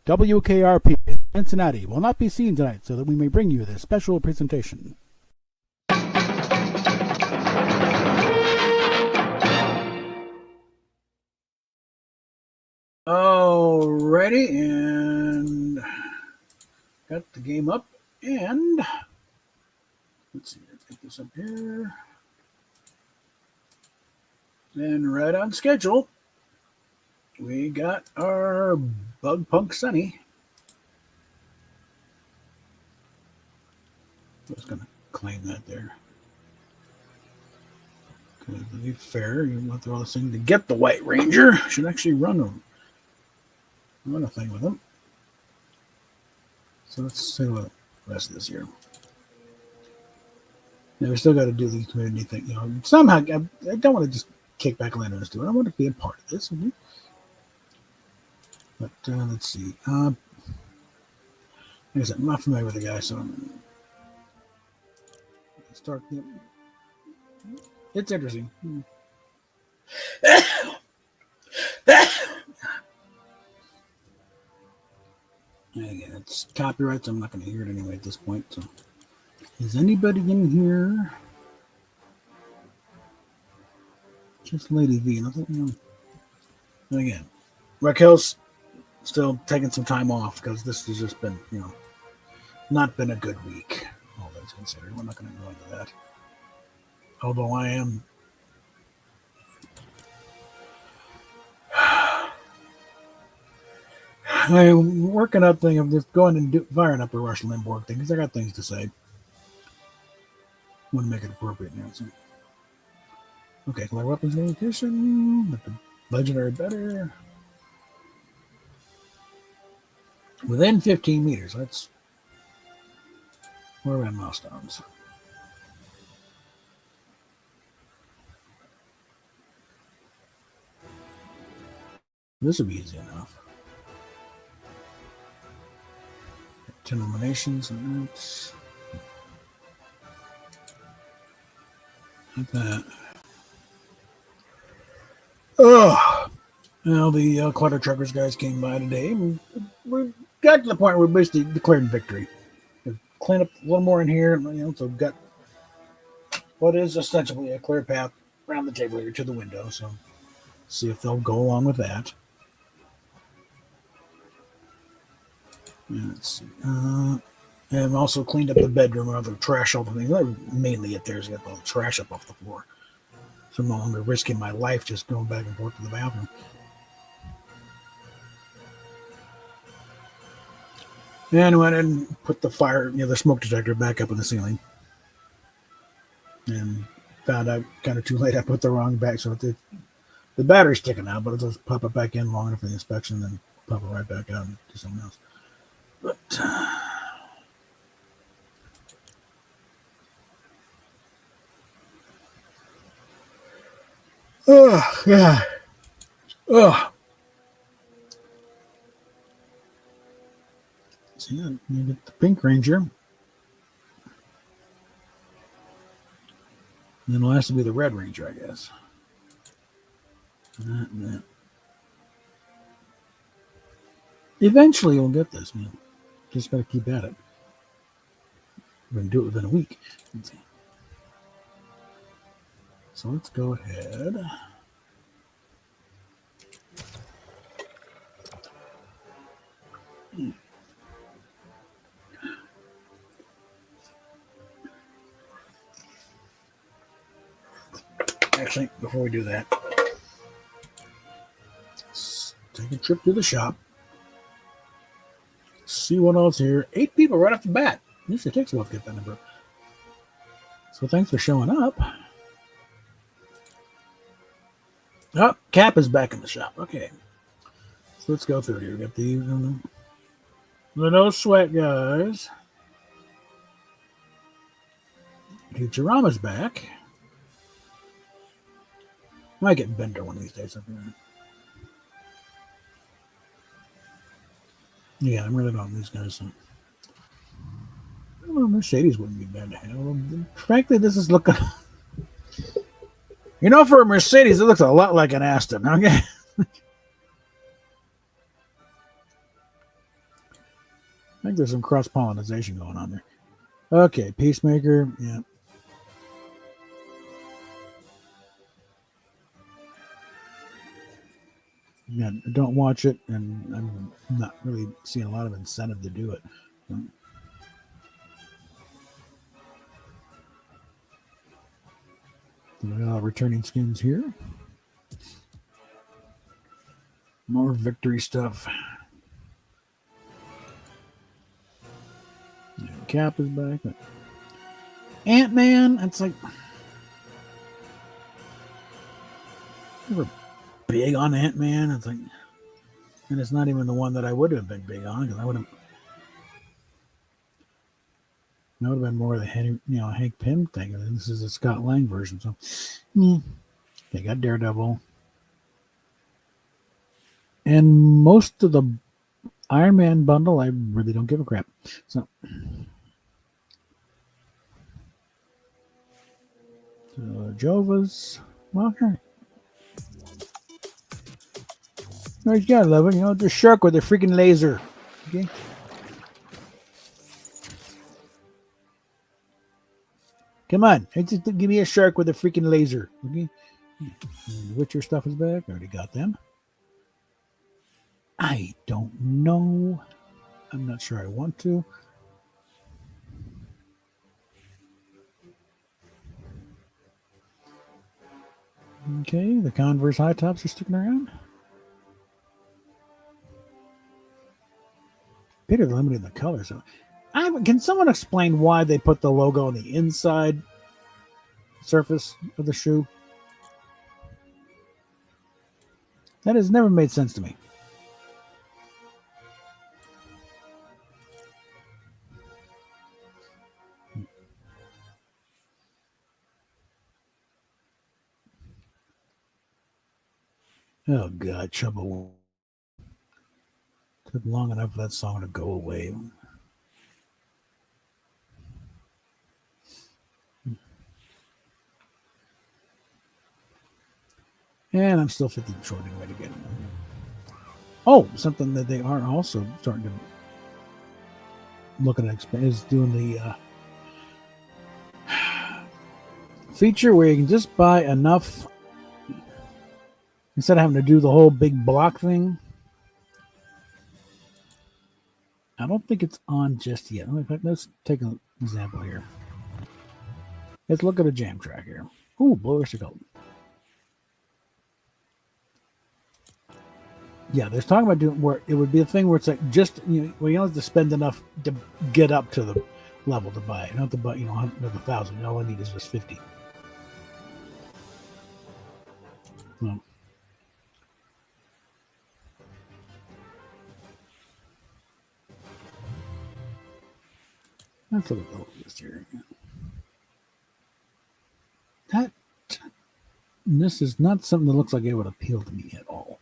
WKRP in Cincinnati will not be seen tonight so that we may bring you this special presentation. Alrighty, and got the game up, and let's see, let's get this up here. And right on schedule, we got our Bug Punk Sunny. I was going to claim that there. Because to be fair, you want through all this thing to get the White Ranger. Should actually run a thing with him. So let's see what the rest of this year. Yeah, we still got to do the community thing. You know, somehow I don't want to just kick back Lando's to it. I want to be a part of this. But let's see. Like I said, I'm not familiar with the guy, so let's start. It's interesting. Again, it's copyright, so I'm not going to hear it anyway at this point. So, is anybody in here? Just Lady V. Nothing. And again, Raquel's still taking some time off because this has just been, not been a good week. All things considered, we're not going to go into that. Although I'm working up thing of just going and firing up a Rush Limbaugh thing because I got things to say. Want to make it appropriate now. So. Okay, collect weapons location. Let the legendary better. Within 15 meters. That's where we're at milestones. This will be easy enough. 10 eliminations and that's like that. Oh, now the Clutter Truckers guys came by today. We got to the point where we basically declared victory. We've cleaned up a little more in here, so we've got what is ostensibly a clear path around the table here to the window. So see if they'll go along with that. Let's see. And also cleaned up the bedroom where the trash, all the things. Mainly it there's got all the trash up off the floor. So I'm no longer risking my life just going back and forth to the bathroom. And went and put the fire, the smoke detector back up in the ceiling. And found out kind of too late I put the wrong back. So the battery's sticking out, but it'll just pop it back in long enough for the inspection and then pop it right back out and do something else. But oh yeah, oh. So yeah, you get the Pink Ranger, and then it'll have to be the Red Ranger, I guess. That. Eventually, we'll get this, man. Just got to keep at it. We're going to do it within a week. Let's see. So let's go ahead. Actually, before we do that, let's take a trip to the shop. See what else here. 8 people right off the bat. Usually takes a while to get that number. So thanks for showing up. Oh, Cap is back in the shop. Okay. So let's go through here. We got these. The no sweat guys. Futurama's back. Might get Bender one of these days. Yeah, I'm really on these guys. So. Well, Mercedes wouldn't be bad to have. Frankly, this is looking. For a Mercedes, it looks a lot like an Aston. Okay. think there's some cross-pollination going on there. Okay, Peacemaker. Yeah. Yeah, don't watch it, and I'm not really seeing a lot of incentive to do it. Returning skins here. More victory stuff. Yeah, Cap is back. Ant-Man, it's like we were big on Ant-Man. It's like, and it's not even the one that I would have been big on because I would have been more of the Hank Pym thing. And this is a Scott Lang version, so they got Daredevil, and most of the Iron Man bundle, I really don't give a crap. So Jovas, well, here. No, you gotta love it. The shark with the freaking laser. Okay. Come on, just give me a shark with a freaking laser. Okay. And the Witcher stuff is back. I already got them. I don't know. I'm not sure I want to. Okay, the Converse high tops are sticking around. Peter limited the colors. Can someone explain why they put the logo on the inside surface of the shoe? That has never made sense to me. Oh God, Trouble. Took long enough for that song to go away. And I'm still 50 short anyway to get it. Oh, something that they are also starting to look at is doing the feature where you can just buy enough instead of having to do the whole big block thing. I don't think it's on just yet. In fact, let's take an example here. Let's look at a jam track here. Ooh, Bluish Gold. Yeah, there's talking about doing where it would be a thing where it's like just where you don't have to spend enough to get up to the level to buy it. You don't have to buy 1,000. All I need is just 50. Well, let's look at the list here. This is not something that looks like it would appeal to me at all.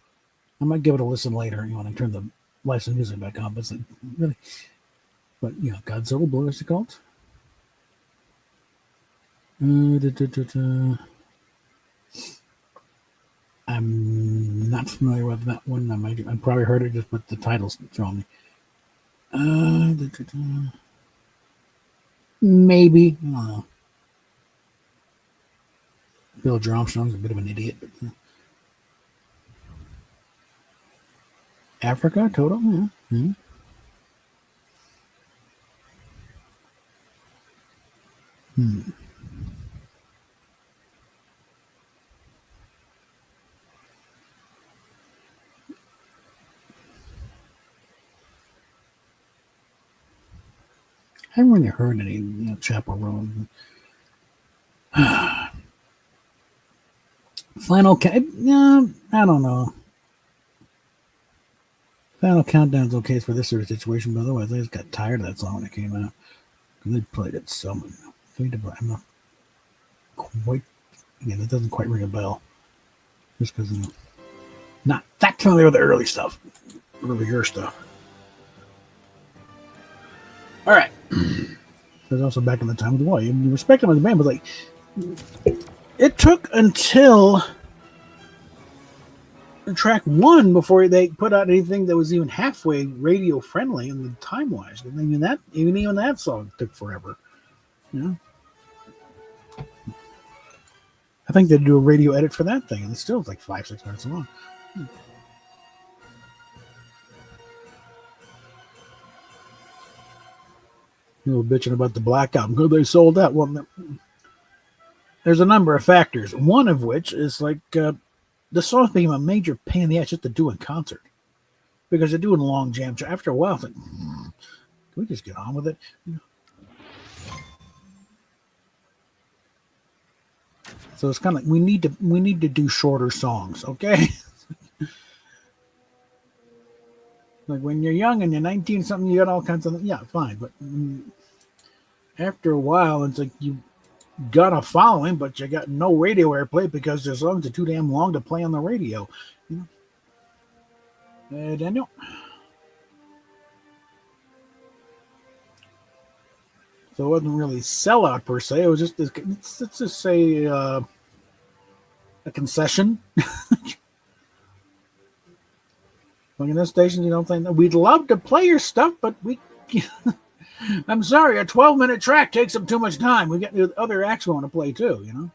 I might give it a listen later when I turn the licensed music back on. But it's like, really, Godzilla Bluish Cult. I'm not familiar with that one. I probably heard it just with the titles throwing me. Maybe. I don't know. Bill Armstrong's a bit of an idiot. But, Africa, total? Yeah. Mm-hmm. I haven't really heard any Chapel Roan. Final Count. I don't know. Final Countdown's okay for this sort of situation, but otherwise I just got tired of that song when it came out. They played it so much. I'm not quite. Again, it doesn't quite ring a bell. Just because not that familiar with the early stuff, earlier stuff. All right. There's also back in the time with the wall. You respect him as a band, but like, it took until track one before they put out anything that was even halfway radio friendly and the time wise. I mean that even that song took forever. You know, I think they do a radio edit for that thing, and it's still like 5-6 minutes long. You were bitching about the Black Album. Good, they sold out. Well, there's a number of factors. One of which is like the songs became a major pain in the ass just to do in concert because they're doing long jam. After a while, it's like, can we just get on with it? So it's kind of like we need to do shorter songs, okay? Like when you're young and you're 19 something, you got all kinds of yeah, fine. But after a while, it's like you got a following, but you got no radio airplay because the songs are too damn long to play on the radio. You know? Daniel. So it wasn't really sellout per se. It was just let's just say a concession. Like in this station, you don't think that we'd love to play your stuff, but we. I'm sorry, a 12-minute track takes up too much time. We got the other acts we want to play too. You know.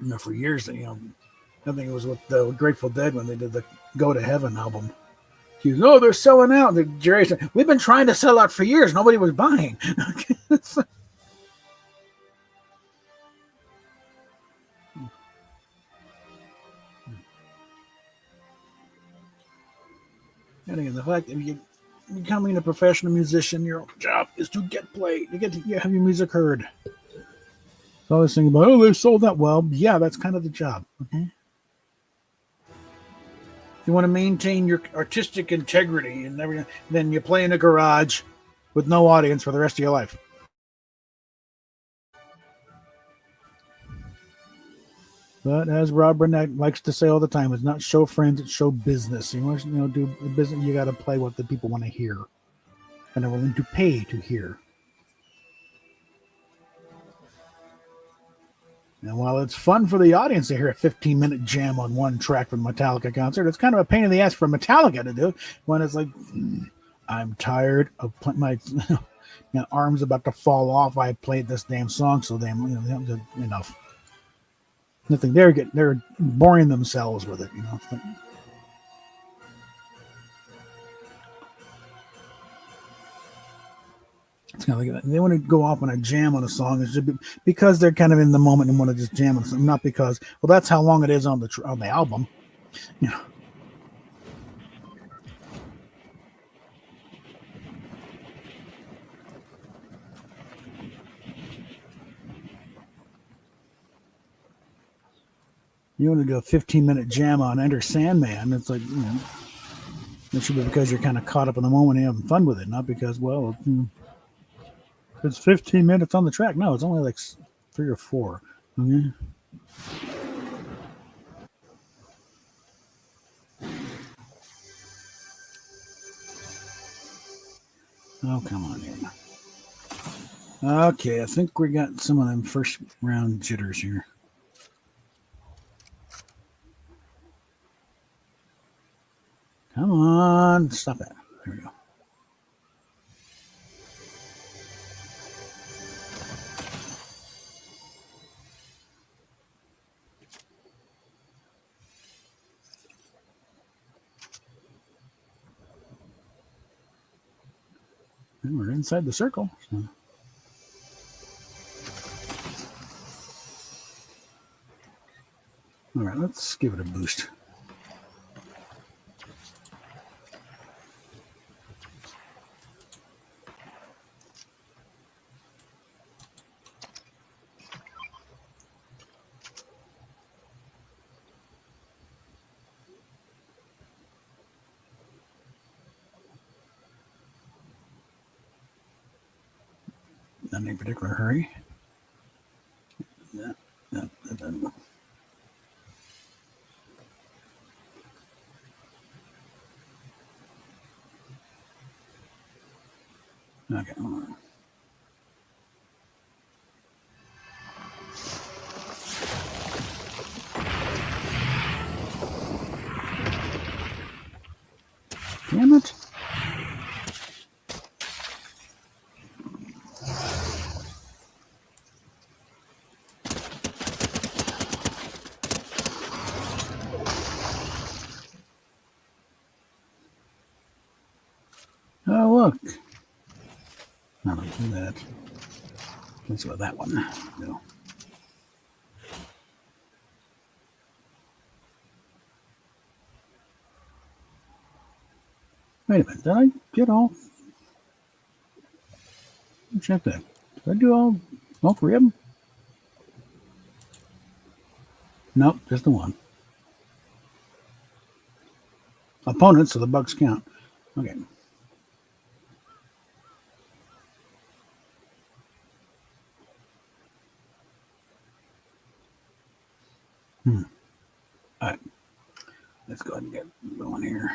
You know, for years, I think it was with the Grateful Dead when they did the "Go to Heaven" album. He was, oh, they're selling out. And Jerry said, we've been trying to sell out for years. Nobody was buying. And again, the fact that you becoming a professional musician, your job is to get played. You get to have your music heard. So I was thinking about, oh, they sold out. Well, yeah, that's kind of the job. Okay. If you want to maintain your artistic integrity and everything, then you play in a garage with no audience for the rest of your life. But as Rob Burnett likes to say all the time, it's not show friends, it's show business. You want to do business, you got to play what the people want to hear and are willing to pay to hear. And while it's fun for the audience to hear a 15-minute jam on one track from a Metallica concert, it's kind of a pain in the ass for Metallica to do when it's like, I'm tired of my arms about to fall off. I played this damn song so damn enough. Nothing. They're boring themselves with it. It's kind of like they want to go off on a jam on a song. It's just because they're kind of in the moment and want to just jam on something, not because that's how long it is on the album. You know. You want to do a 15-minute jam on Enter Sandman? It's like it should be because you're kind of caught up in the moment and having fun with it, not because it's 15 minutes on the track. No, it's only like 3 or 4. Okay. Oh, come on here. Okay, I think we got some of them first round jitters here. Come on, stop it. There we go. And we're inside the circle. So. All right, let's give it a boost. Not in any particular hurry. That. Okay, hold on. Damn it. Oh, look. No, don't do that. Let's go with that one. No. Wait a minute. Did I get all? Check that. Did I do all three of them? Nope, just the one. Opponents, so the bugs count. Okay. All right. Let's go ahead and get going here.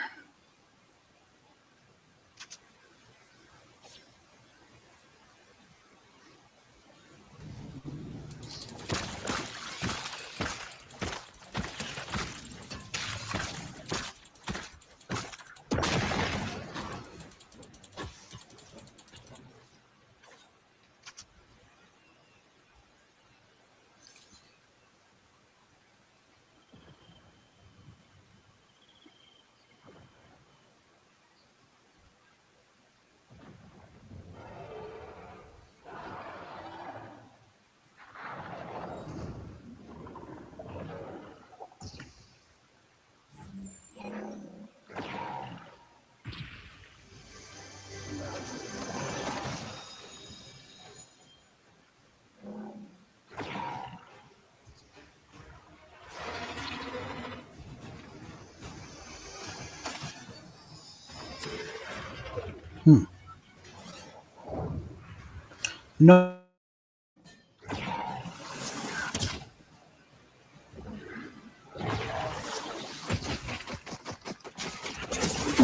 No.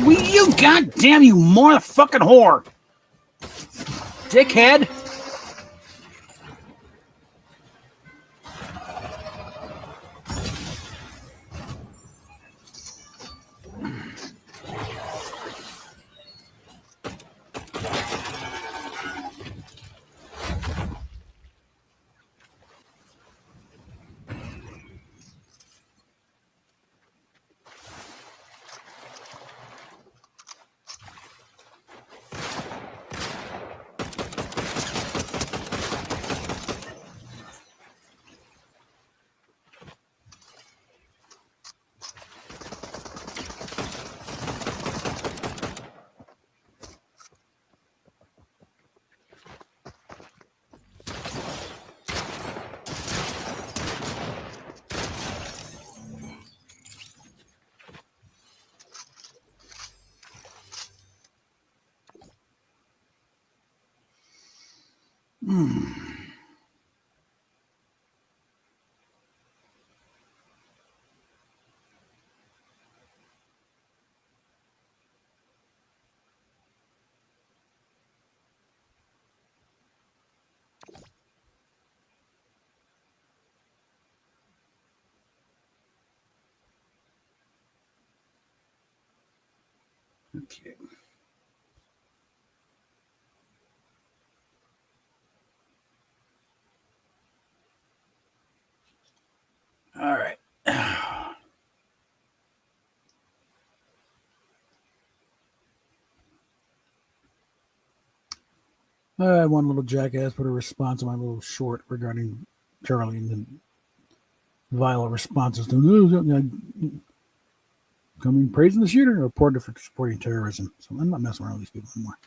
Will you, goddamn you, motherfucking whore, dickhead! Okay. All right. I had one little jackass put a response on my little short regarding Charlie and the violent responses to coming praising the shooter, reported for supporting terrorism. So I'm not messing around with these people anymore.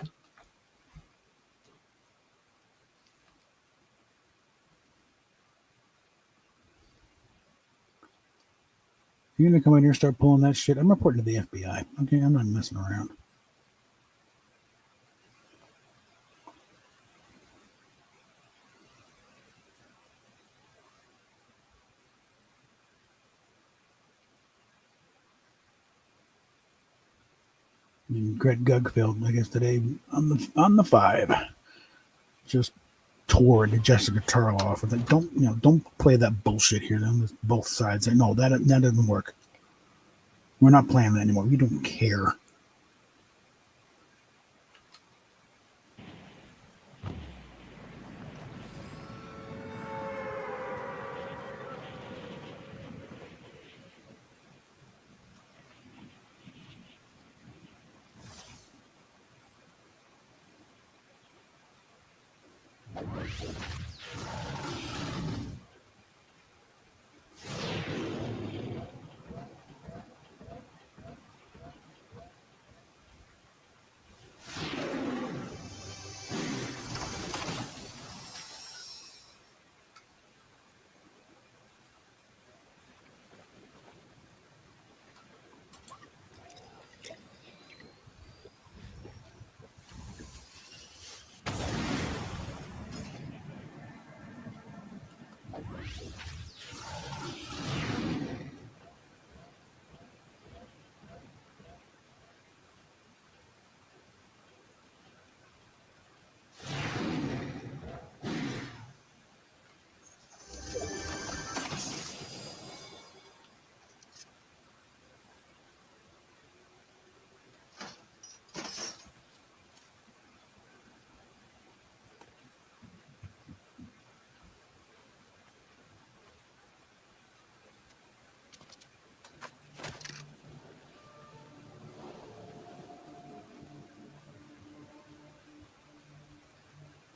You're gonna come in here and start pulling that shit. I'm reporting to the FBI. Okay, I'm not messing around. And Greg Gugfield, I guess today on the 5, just tore Jessica Tarl off. Like, don't play that bullshit here. Then both sides say no, that doesn't work. We're not playing that anymore. We don't care.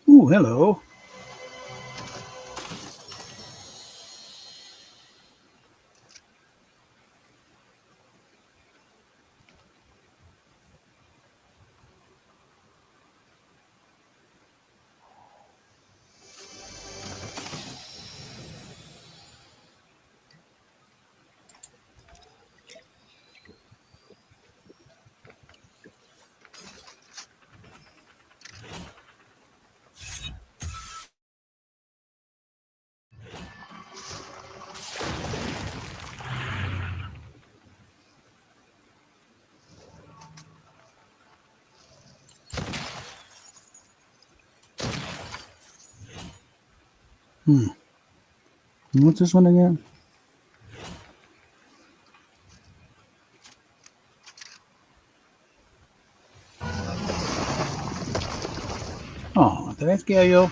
Ooh, hello. What's this one again? Oh, did I scare you?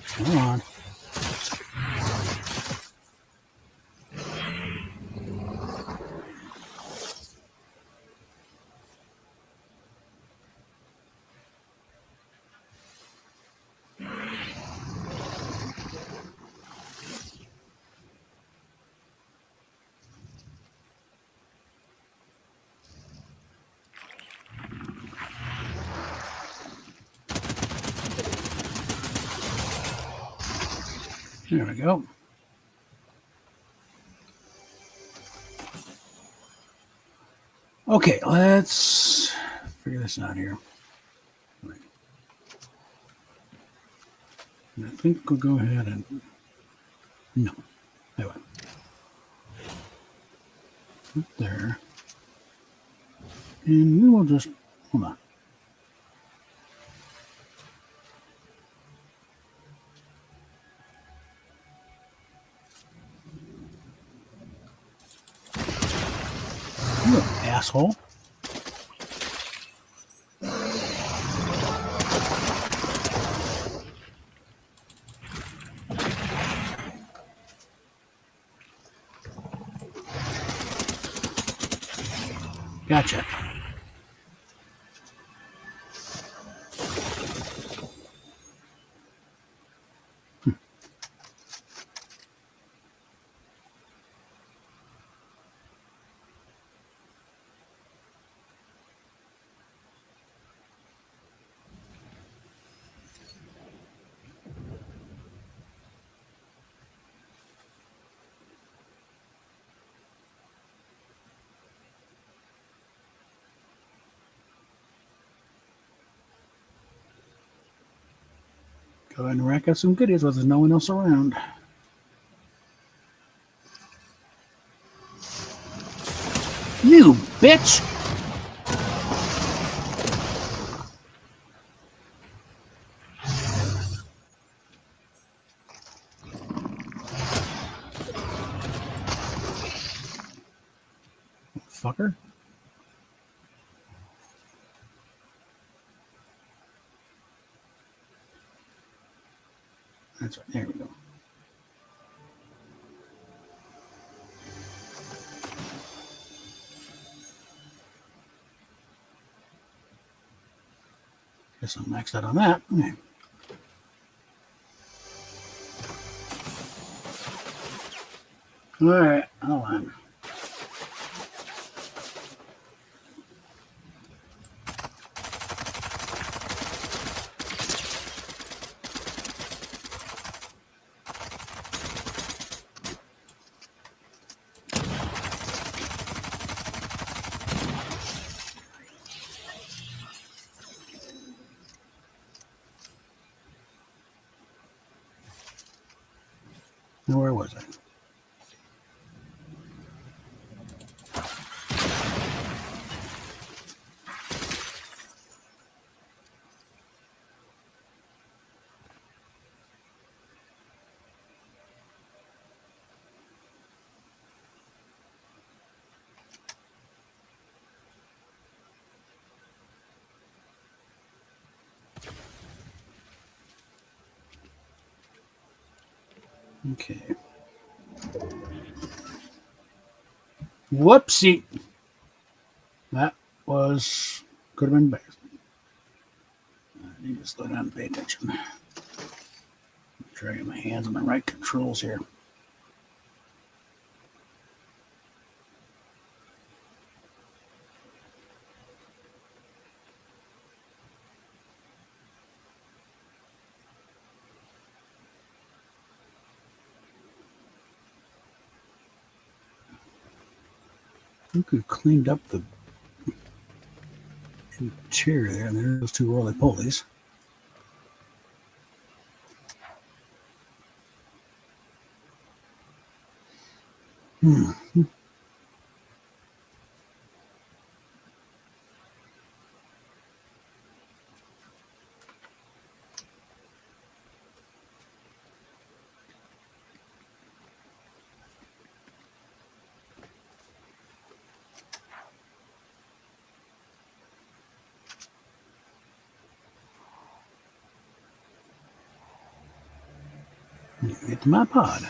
Come on. There we go. Okay, let's figure this out here. I think we'll go ahead and no. Anyway. Up there. And we will just hold on. You asshole. Gotcha. Go ahead and rack up some goodies while there's no one else around. bitch! Fucker. That's right. There we go. Guess I'm maxed out on that. Okay. All right, hold on. Now, where was I? Okay. Whoopsie. That could have been better. I need to slow down and pay attention. Try to get my hands on the right controls here. Look who cleaned up the interior there, and there's those two roly-polies. Get to my pod.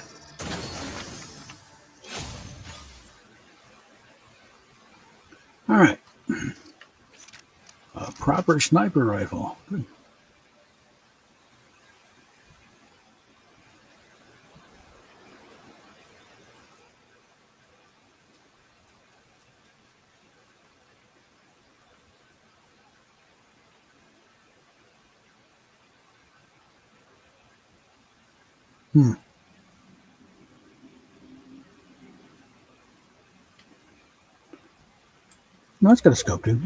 All right. A proper sniper rifle. Good. No, it's got a scope too.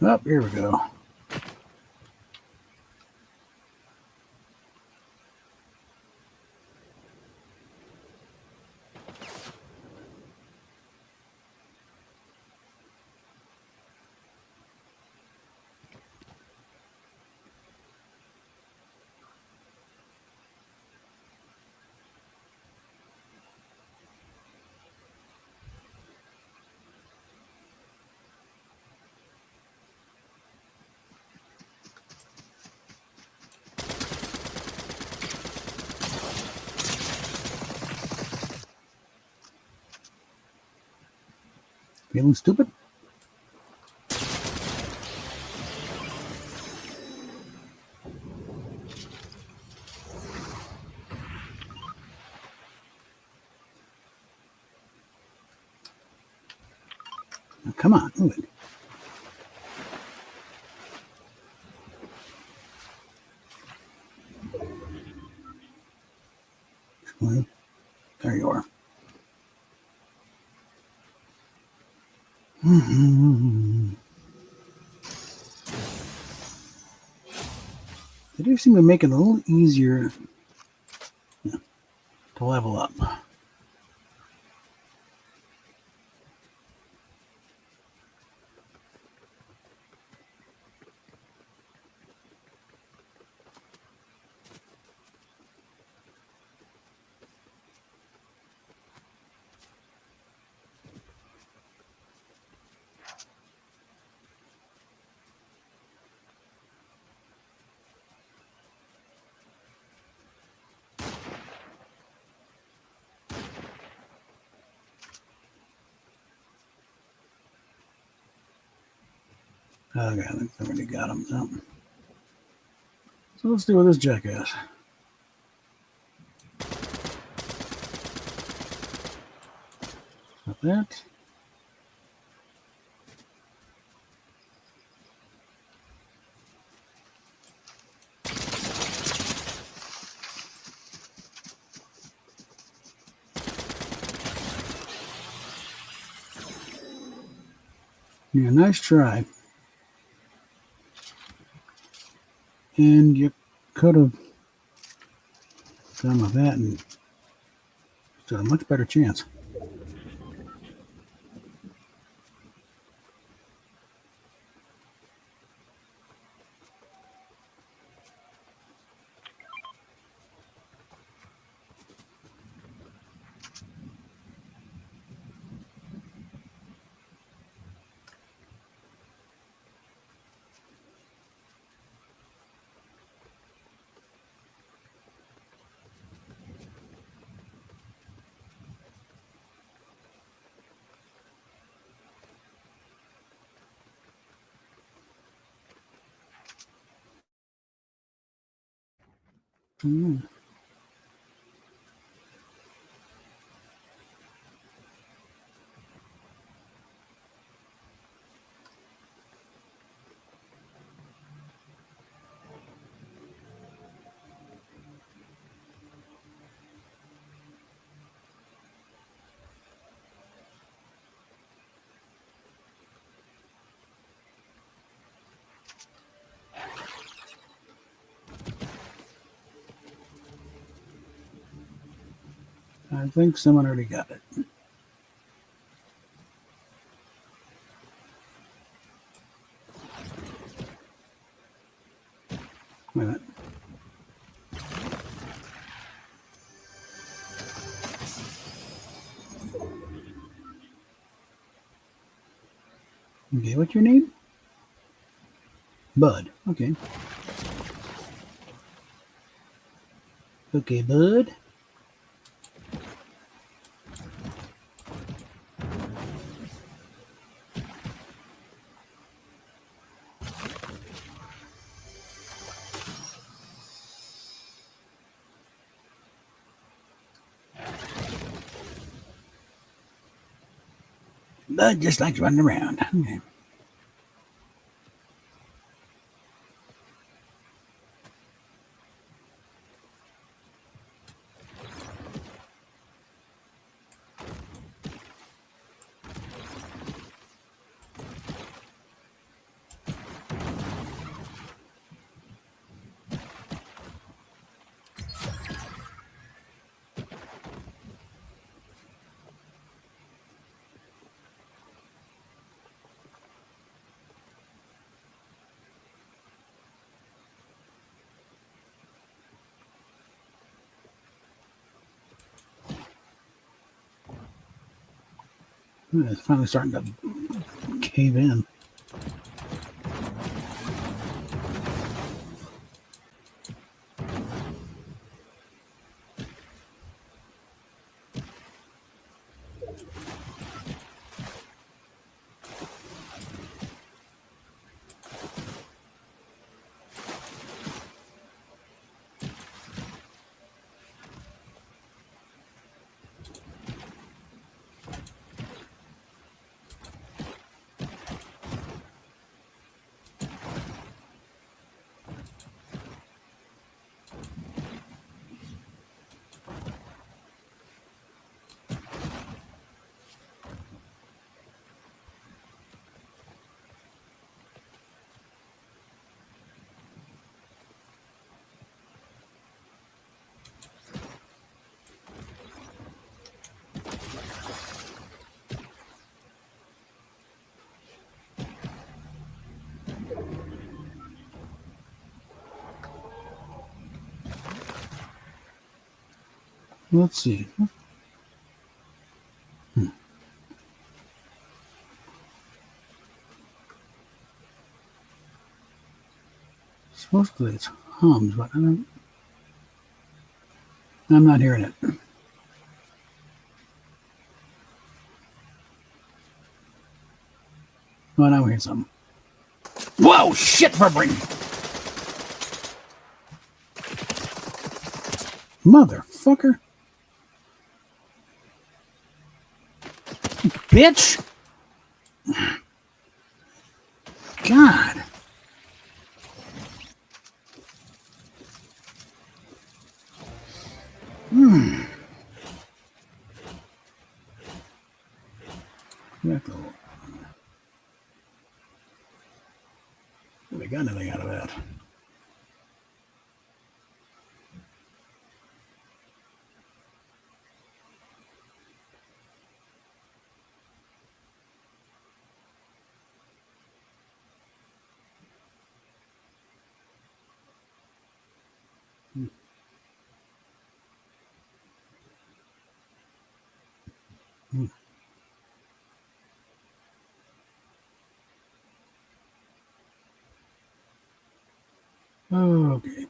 Oh, here we go. Feeling stupid? Now, come on, move it. Well, there you are. They do seem to make it a little easier to level up. Okay, I think I already got him. So let's deal with this jackass. Got that. Yeah, nice try. And you could have done with that and stood a much better chance. Mm. I think someone already got it. Wait a minute. Okay, what's your name? Bud. Okay. Okay, Bud. Bud just likes running around. Okay. It's finally starting to cave in. Let's see. Supposedly it's hums, but I'm not hearing it. Oh, now we hear something. Whoa, shit for brain. Motherfucker. Bitch. God. We got anything out of that. Okay.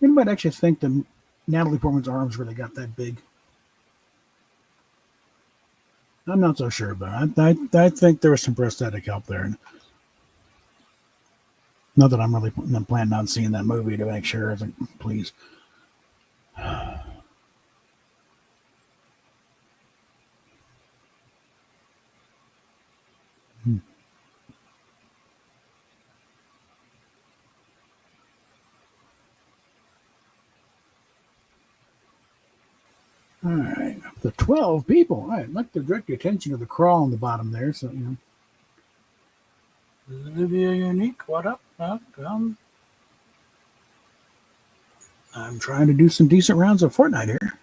Anybody actually think that Natalie Portman's arms really got that big? I'm not so sure, but I think there was some prosthetic help there. Not that I'm really planning on seeing that movie to make sure. I think, please. All right, the 12 people. All right, I'd like to direct your attention to the crawl on the bottom there. So, Olivia Unique, what up? I'm trying to do some decent rounds of Fortnite here.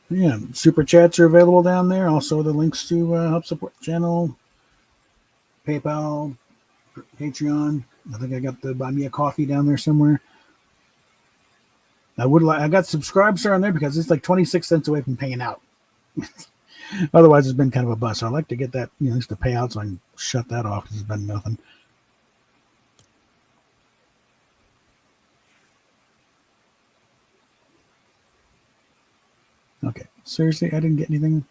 Yeah, super chats are available down there. Also, the links to help support the channel, PayPal, Patreon. I think I got the buy me a coffee down there somewhere. I got subscribers on there because it's like 26 cents away from paying out. Otherwise, it's been kind of a bust. So I like to get that, at least to pay out so I can shut that off because it's been nothing. Okay, seriously, I didn't get anything.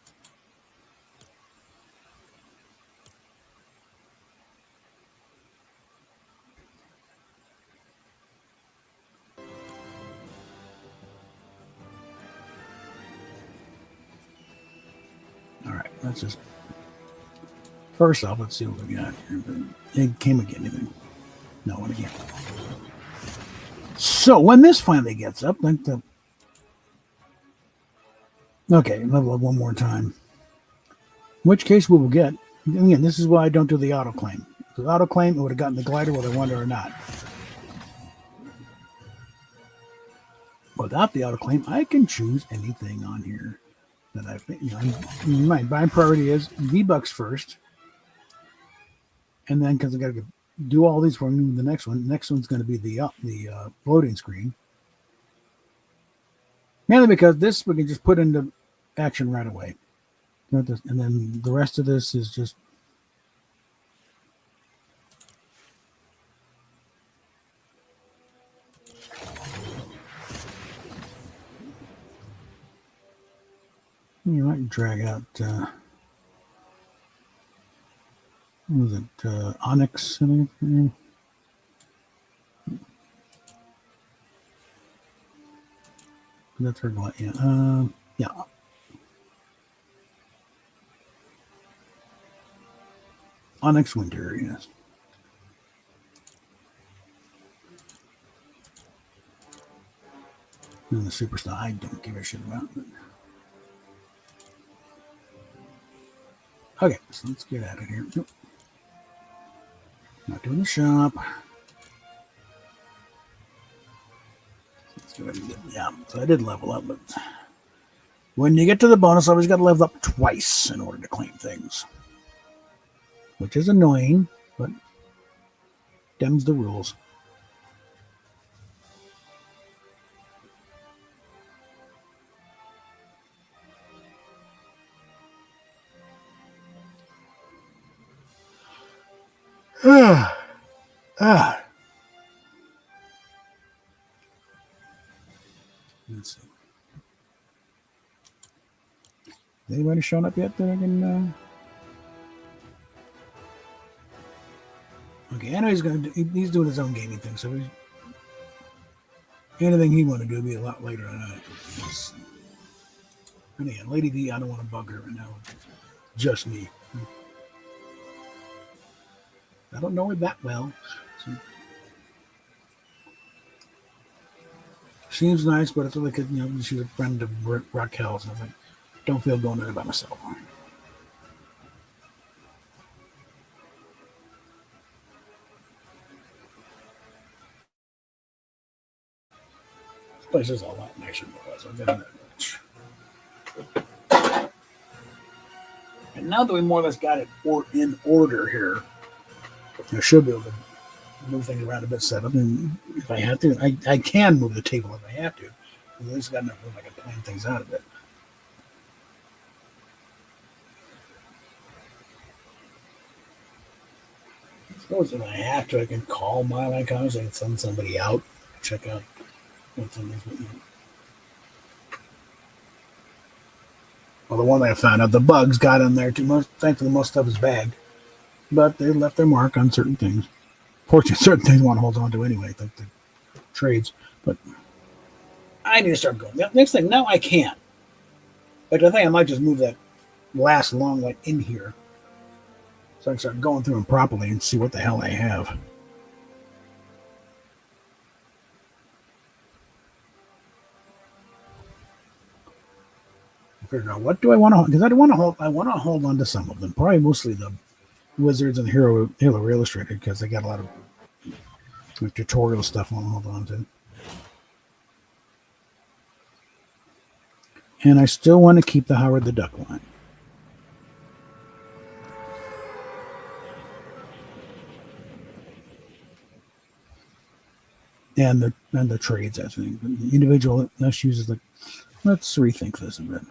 All right, let's just first off, let's see what we got here. It came again, anything? No one again. So when this finally gets up, like the okay, level up one more time. In which case we will get again. This is why I don't do the auto claim. Because auto claim, it would have gotten the glider whether I wanted or not. Without the auto claim, I can choose anything on here that I think. My priority is V-Bucks first, and then because I got to do all these for the next one. The next one's going to be the loading screen. Mainly because this we can just put into action right away. And then the rest of this is just you might drag out what was it Onyx? That's her. Yeah. Yeah. Onyx Winter. Yes. And the superstar. I don't give a shit about. But... Okay, so let's get out of here. Nope. Not doing the shop. Let's go ahead and get. Yeah. So I did level up, but when you get to the bonus, I always got to level up twice in order to claim things, which is annoying, but them's the rules. Ah, let's see. Anybody shown up yet that I can? Okay, I know he's doing his own gaming thing, so anything he want to do will be a lot later than I. And again, Lady D, I don't want to bug her right now. Just me. I don't know her that well. So, seems nice, but it's like she's a friend of Raquel's. And I was like, don't feel going there by myself. This place is a lot nicer than it was. I'll give them that much. And now that we more or less got it in order here, I should be able to move things around a bit, set up, and if I have to, I can move the table if I have to. At least I got enough room I can plan things out a bit. I suppose if I have to, I can call my icons and send somebody out, check out what's in this. Well, the one I found out, the bugs got in there too much. Thankfully, most stuff is bagged, but they left their mark on certain things. Fortunately, certain things I want to hold on to anyway, like the trades. But I need to start going. Next thing, now I can. But I think I might just move that last long one in here so I can start going through them properly and see what the hell I have. Figure out what do I want to, because I want to hold. I want to hold on to some of them. Probably mostly the Wizards and Hero Illustrated because they got a lot of tutorial stuff I want to hold on to. And I still want to keep the Howard the Duck line. And the trades, I think. But the individual issues is like, let's rethink this a bit.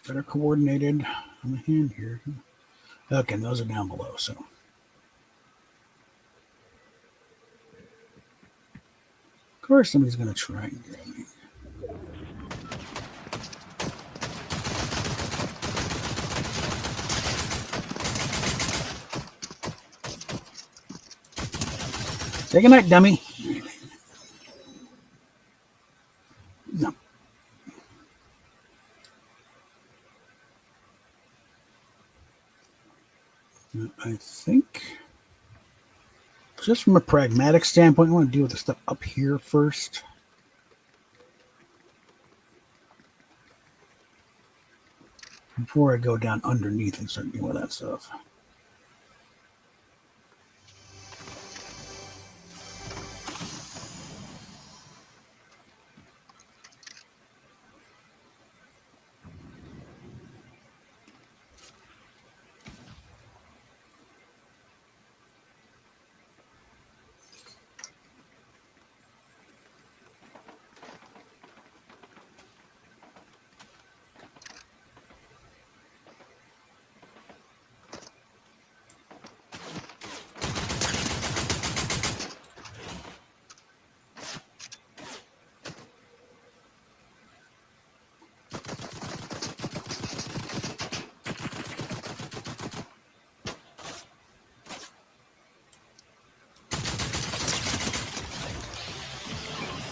Better coordinated on the hand here. Okay, those are down below, so. Of course somebody's going to try and grab me. Say goodnight, dummy. No. I think, just from a pragmatic standpoint, I want to deal with the stuff up here first. Before I go down underneath and start dealing with that stuff.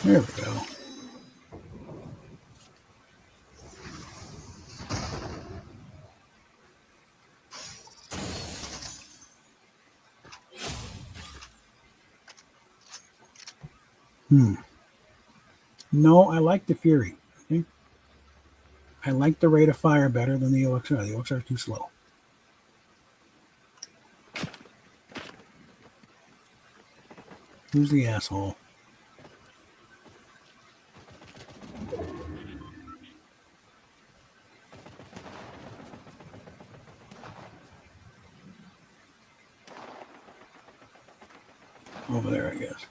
There we go. No, I like the Fury. Okay? I like the rate of fire better than the OXR. The OXR is too slow. Who's the asshole? Over there, I guess.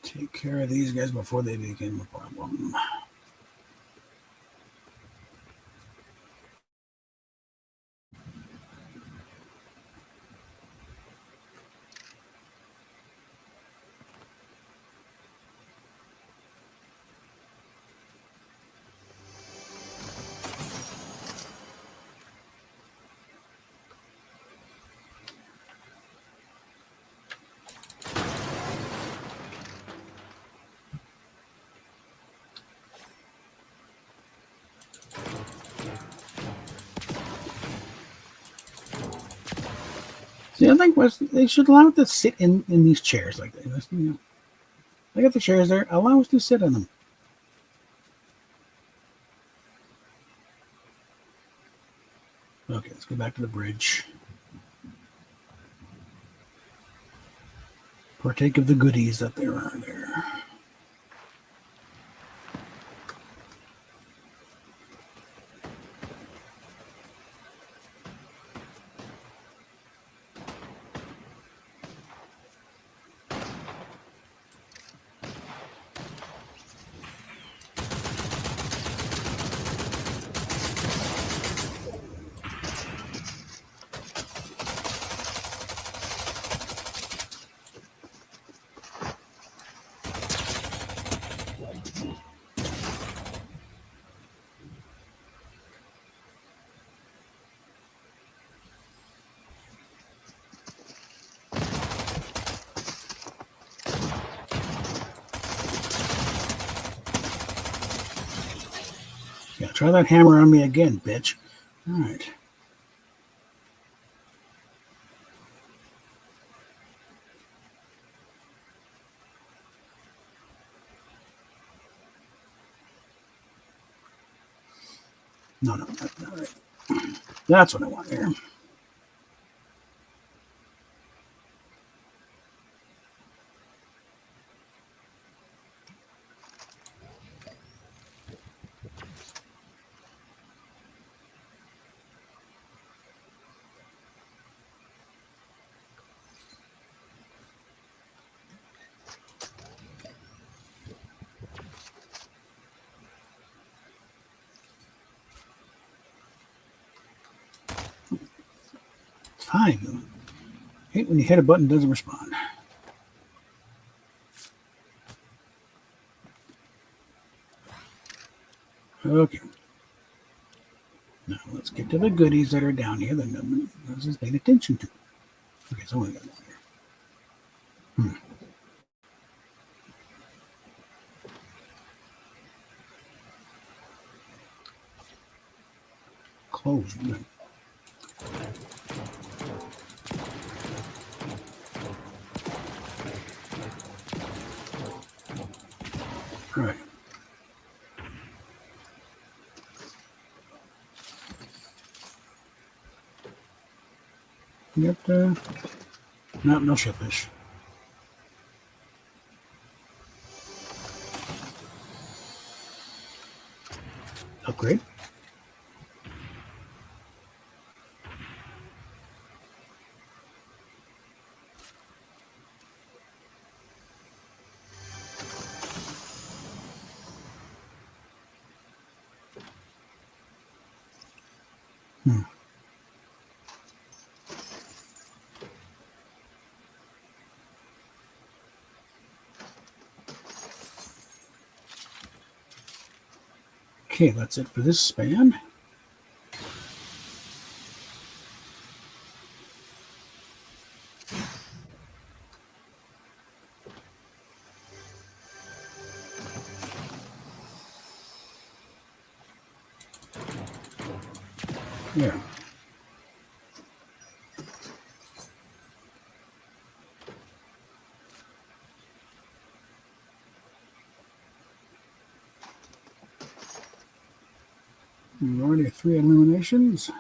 Take care of these guys before they become a problem. See, I think they should allow us to sit in these chairs like that. You know, I got the chairs there. Allow us to sit on them. Okay, let's go back to the bridge. Partake of the goodies that there are there. Yeah, try that hammer on me again, bitch. All right. No, that's not right. That's what I want here. Fine. Hate when you hit a button, it doesn't respond. Okay. Now let's get to the goodies that are down here that nobody is paying attention to. Okay, so what we got down here? Close. All right. Yep. No shellfish. Upgrade. Okay, that's it for this span. There. Already 3 eliminations.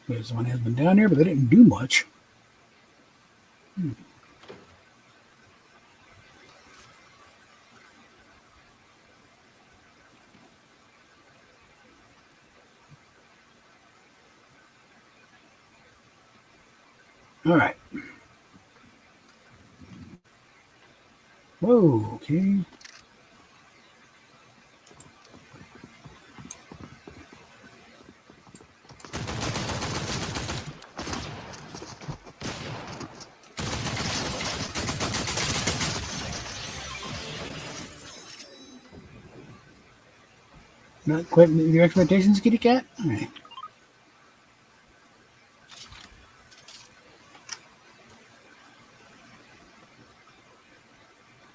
There's one has been down here, but they didn't do much. All right. Whoa, okay. Not quite meeting your expectations, kitty cat? All right.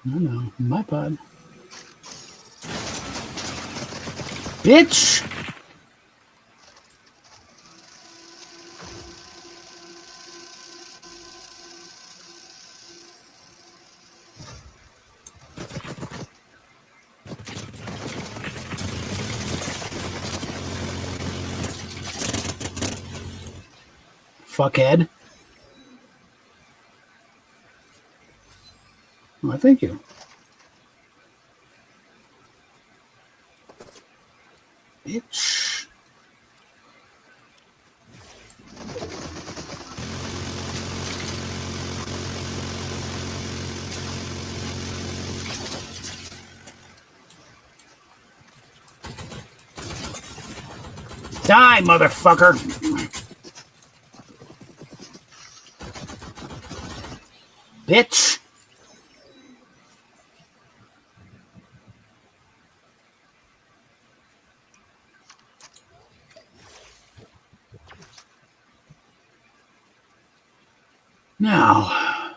No, my pod. Bitch! Fuckhead. Well, thank you. Bitch. Die, motherfucker! Bitch! Now,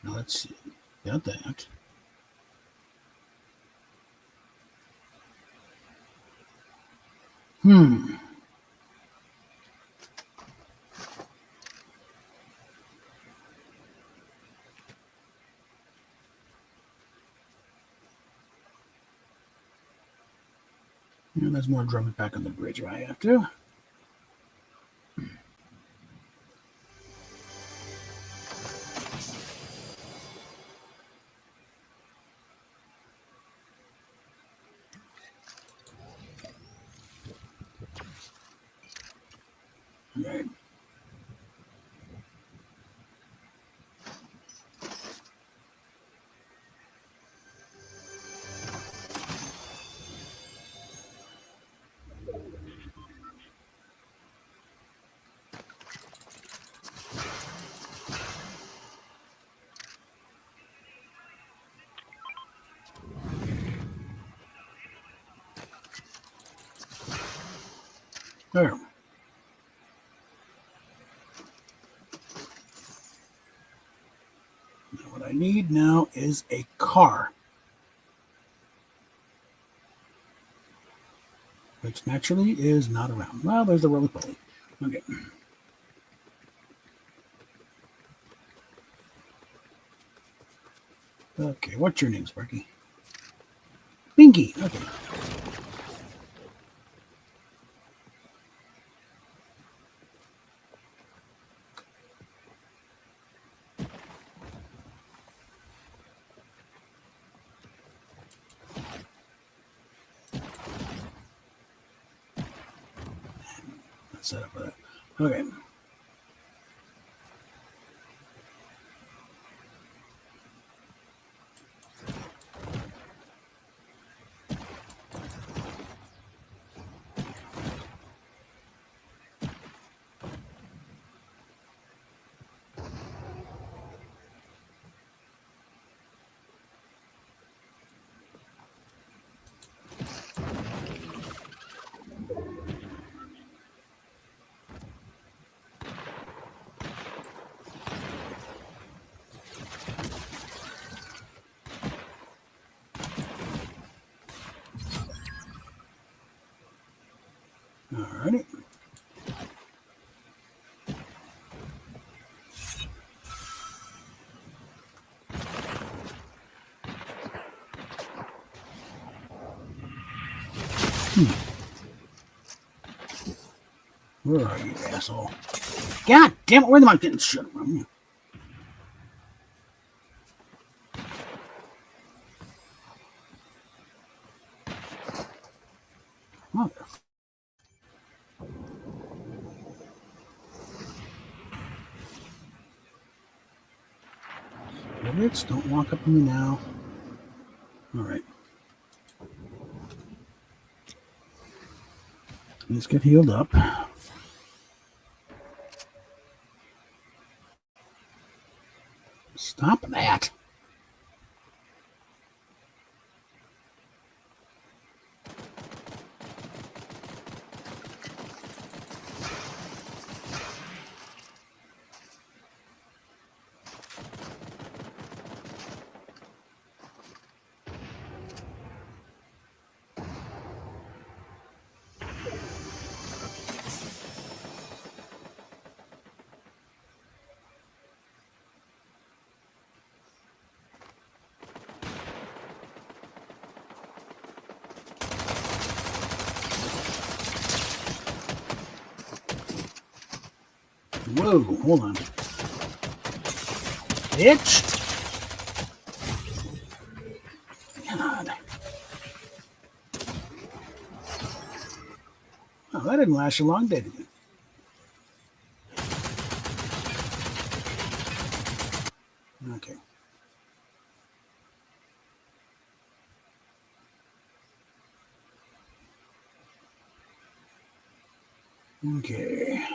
let's see. Got that. And there's more drumming back on the bridge if I have to. Right. There. Now what I need now is a car. Which naturally is not around. Well, there's the roly-poly. Okay. Okay, what's your name, Sparky? Binky. Okay. Let's set up for that. Okay. Alrighty. Where are you, asshole? God damn it, where am I getting shit from? Mother. Idiots, don't walk up to me now. Alright. Let's get healed up. Stop that. Whoa, hold on. Bitch! God. Oh, that didn't last you long, did it? Okay. Okay.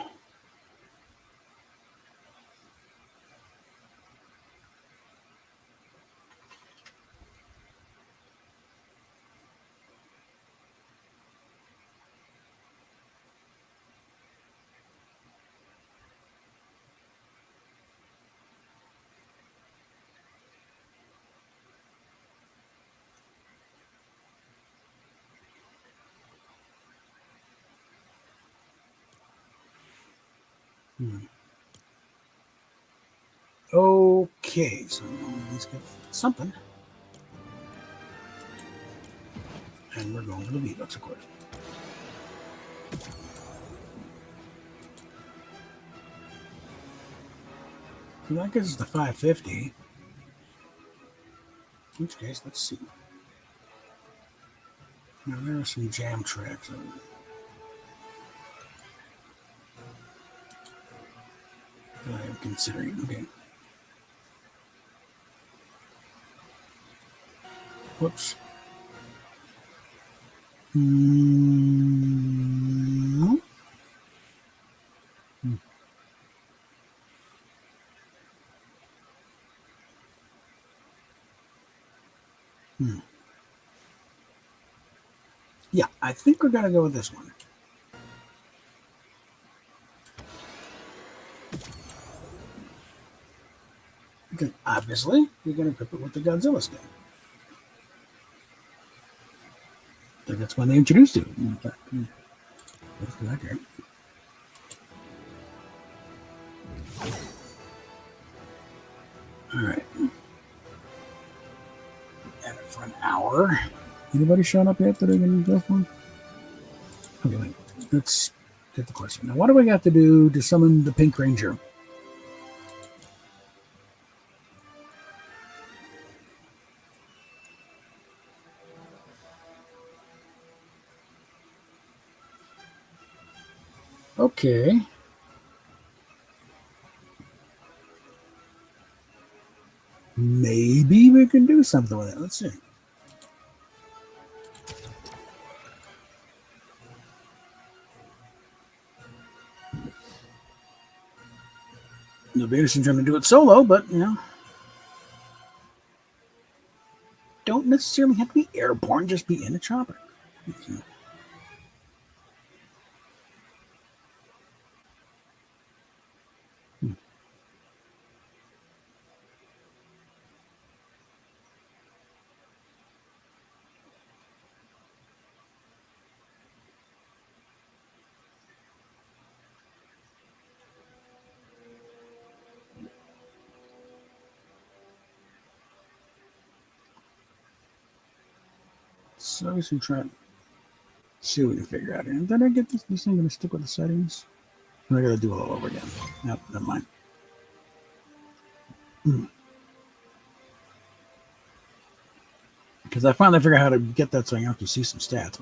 Okay, so let's get something. And we're going to the V-Bucks, of course. So that gives us the 550. In which case, let's see. Now, there are some jam tracks that I am considering. Okay. Whoops. No. Yeah, I think we're going to go with this one. Because obviously, you're going to equip it with the Godzilla skin. I think that's when they introduced it. Let's go back here. Alright. And for an hour. Anybody showing up yet that I can go for? Okay, wait. Let's get the question. Now, what do we got to do to summon the Pink Ranger? Okay. Maybe we can do something with it. Let's see. Nobody interested in trying to do it solo, but, you know. Don't necessarily have to be airborne, just be in a chopper. So we should try and see what we can figure out here. Did I get this thing going to stick with the settings? I got to do it all over again. Nope, never mind. Because I finally figured out how to get that so I can actually see some stats.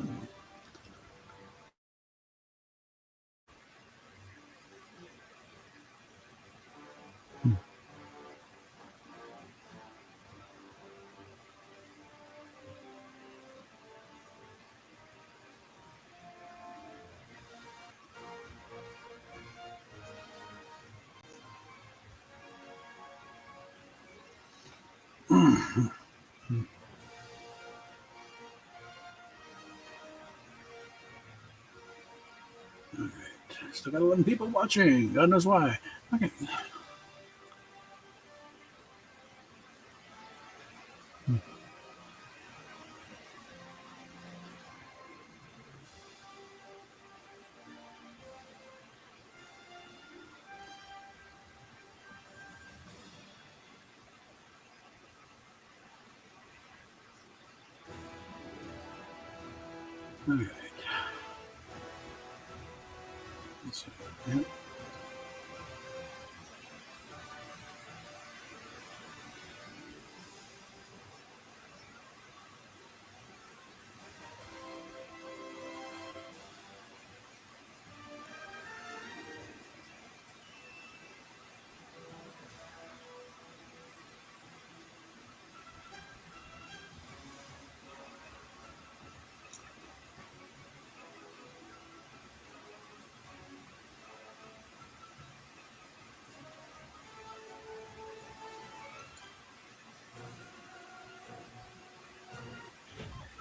Still got 11 people watching. God knows why. Okay. All right. Let's see. Yep.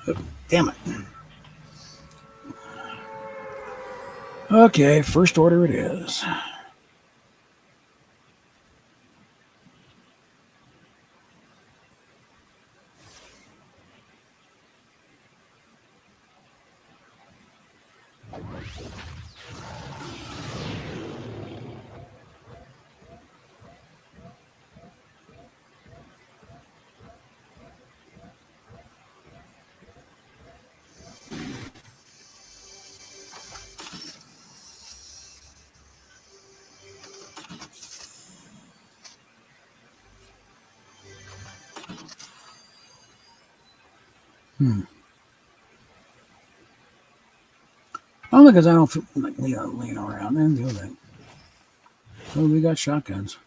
Oh, damn it. Okay, first order it is. Only because I don't feel like laying around and do that. Oh, we got shotguns.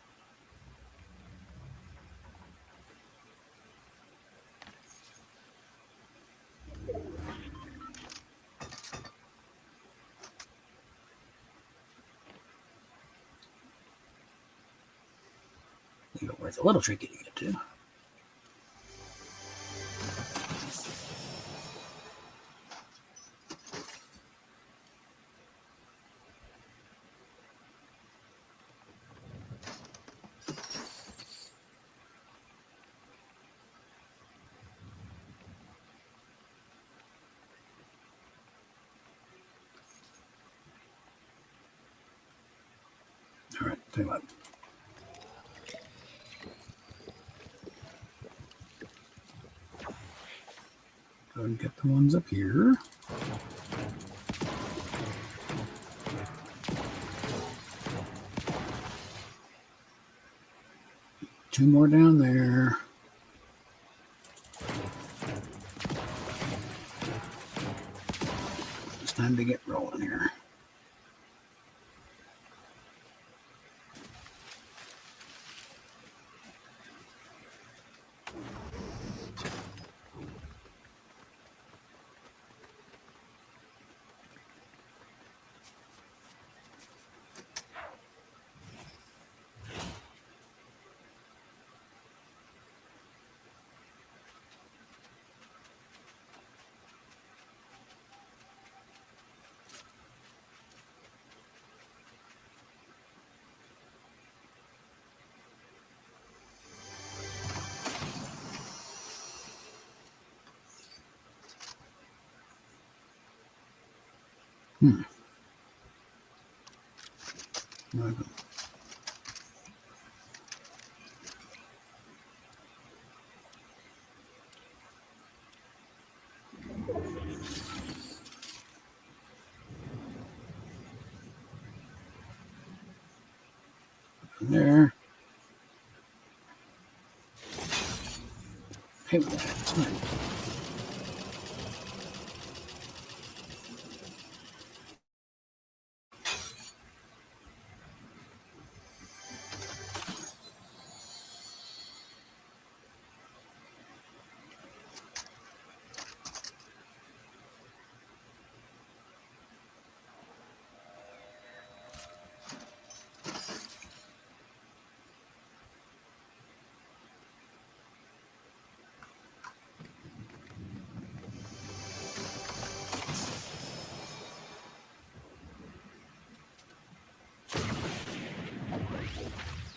You know, where it's a little tricky to get to. All right, tell you what. Go and get the ones up here. Two more down there. It's time to get rolling here. There. Hey, that's nice.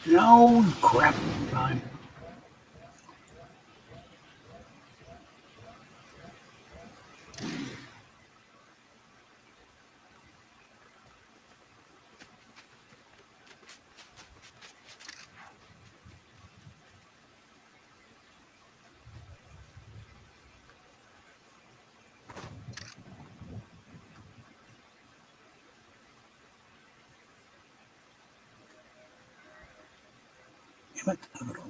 No crap. Fine. Damn it. I don't know.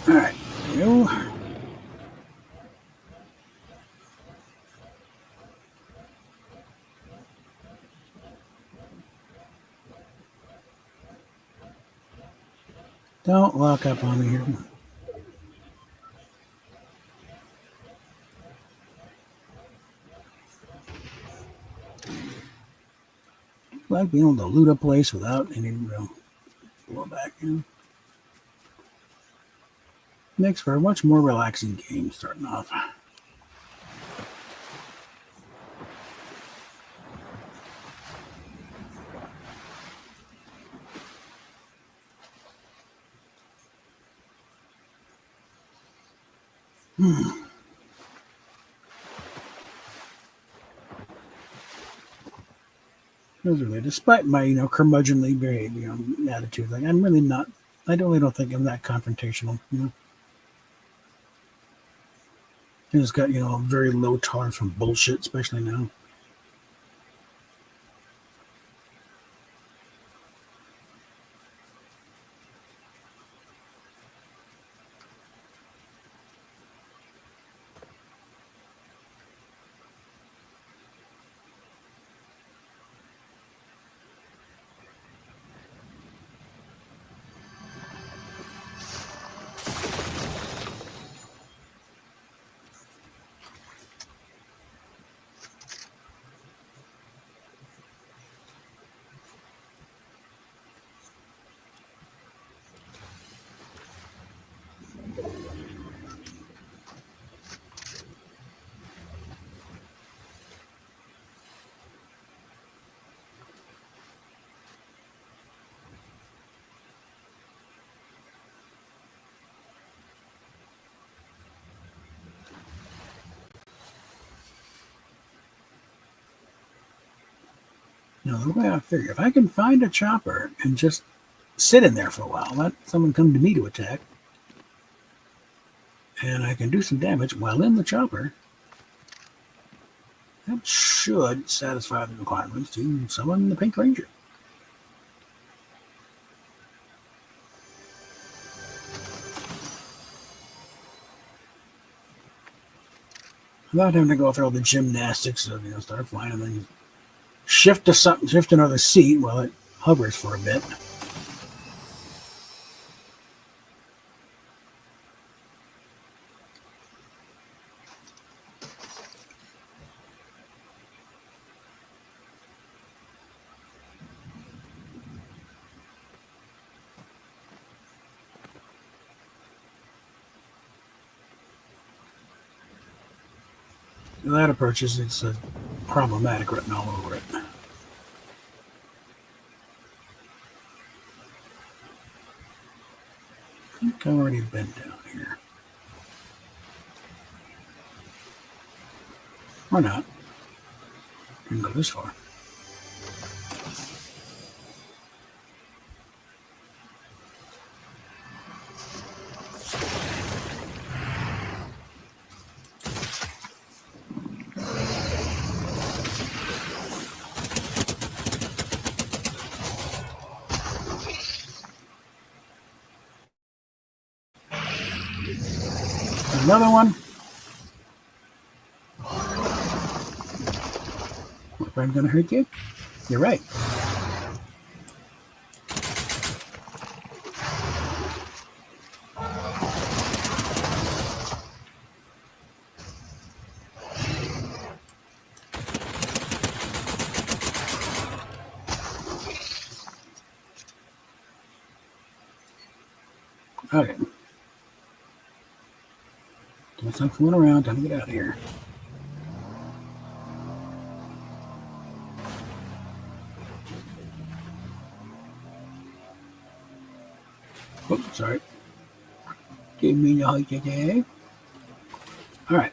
All right. You. Don't lock up on me here. Like being able to loot a place without any real blowback. Makes for a much more relaxing game starting off. Really, despite my curmudgeonly behavior, attitude, like I'm really not. I really don't think I'm that confrontational. I just got a very low tolerance from bullshit, especially now. The way I figure, if I can find a chopper and just sit in there for a while, let someone come to me to attack, and I can do some damage while in the chopper, that should satisfy the requirements to summon the Pink Ranger. Without having to go through all the gymnastics of start flying and then shift to something, shift another seat while it hovers for a bit. That approach it's problematic written all over it. I think I've already been down here. Or not. Didn't go this far. Another one. My friend gonna hurt you? You're right. Okay. Don't stop fooling around. Time to get out of here. Oops, sorry. Didn't mean to hurt you there. All right.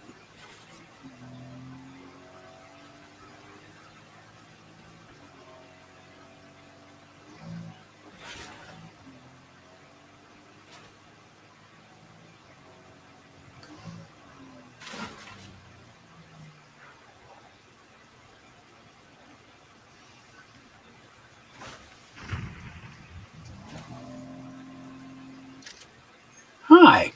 Hi.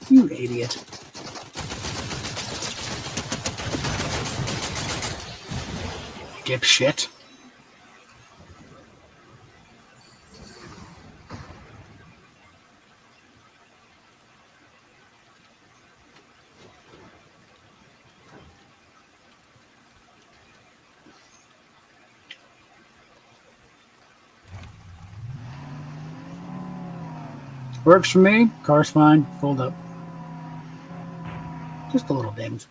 You idiot. Dipshit. Works for me. Car's fine. Fold up. Just a little damage.